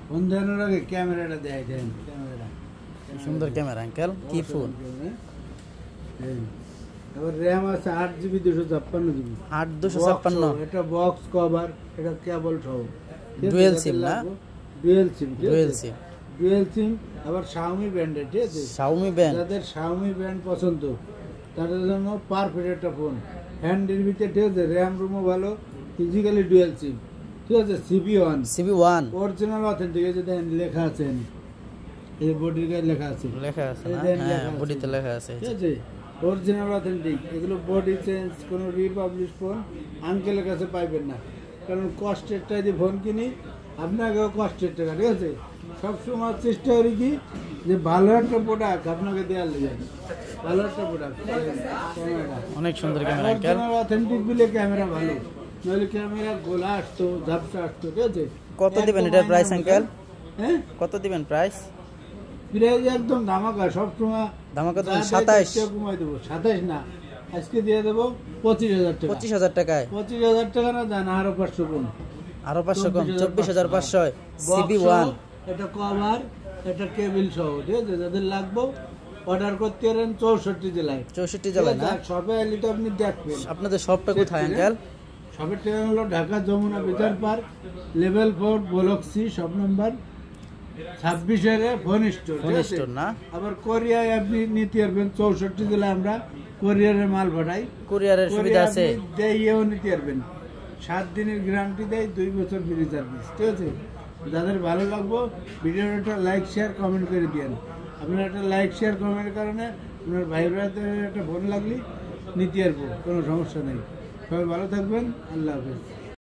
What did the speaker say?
Phone দেওয়ানোর আগে ক্যামেরাটা দেয় দেন, ক্যামেরা সুন্দর ক্যামেরা আঙ্কেল, কি ফোন? এবার র্যাম আছে 8GB 256GB, 8/256, এটা বক্স কভার, এটা কেবল সহ, ডুয়েল সিম না? ডুয়েল সিম, ডুয়েল সিম, ডুয়েল সিম। আবার Xiaomi ব্র্যান্ডের, ঠিক আছে? Xiaomi ব্র্যান্ড, যাদের Xiaomi ব্র্যান্ড পছন্দ তাদের জন্য পারফেক্ট একটা ফোন। হ্যান্ডের ভিতরে, ঠিক আছে, র্যাম রুমও ভালো, ফিজিক্যালি ডুয়েল সিম, ঠিক আছে? CB1 অরিজিনাল অথেন্টিক, এই যে দেখেন লেখা আছে, এই বডির গায়ে লেখা আছে, লেখা আছে না? এই হ্যাঁ, বডিতে লেখা আছে। ঠিক আছে, অরিজিনাল অথেন্টিক। এগুলো বডি চেঞ্জ, কোনো রিপাবলিশ ফোন আঙ্কেলের কাছে পাইবেন না, কারণ কষ্টেরটা যদি ফোন কিনি আপনাকেও কষ্টের টাকা, ঠিক আছে? সবসময় চেষ্টা করি কি যে ভালো একটা প্রোডাক্ট আপনাকে দেওয়ার লেগে, ভালো একটা প্রোডাক্ট। ক্যামেরা অনেক সুন্দর ক্যামেরা আঙ্কেল, অরিজিনাল অথেন্টিক বলে ক্যামেরা ভালো, নইলে ক্যামেরা গোলা আসতো, ঝাপসা আসতো, ঠিক আছে? কত দিবেন এটার প্রাইস আঙ্কেল? হ্যাঁ, কত দিবেন প্রাইস? প্রাইস একদম ধামাকা, সবসময় ধামাকা দেবেন। 27 কমাই দেবো, 27 না, আজকে দিয়ে দেবো 25,000 টাকা। 25,000 টাকায়? 25,000 টাকা না, জান আরো 500 কম, আরো 500 কম, 24,500। CB1, এটা কভার, এটা কেবল সহ, ঠিক আছে? যাদের লাগবে অর্ডার করতে পারেন 64 জেলায়। 64 জেলায় না? সবে এলে তো আপনি দেখবেন। আপনাদের শপটা কোথায় আঙ্কেল? সবের ঠিকানা হলো Dhaka Jamuna future park, level 4, block C, shop number 26 phone store না? আবার কোরিয়ায় আপনি নিতে পারবেন, 64 জেলায় আমরা কোরিয়ারে মাল পাঠাই। কুরিয়ারের সুবিধা আছে? দেইও নিতে পারবেন, 7 দিনের গ্যারান্টি দেয়, 2 বছর ফ্রি সার্ভিস, ঠিক আছে? যাদের ভালো লাগবে ভিডিওটা লাইক শেয়ার কমেন্ট করে দিন। আপনার একটা লাইক শেয়ার কমেন্টের কারণে আপনার ভাই ব্রাদারের একটা ফোন লাগলে নিতে পারবো, কোনো সমস্যা নেই। সবাই ভালো থাকবেন, আল্লাহ হাফেজ।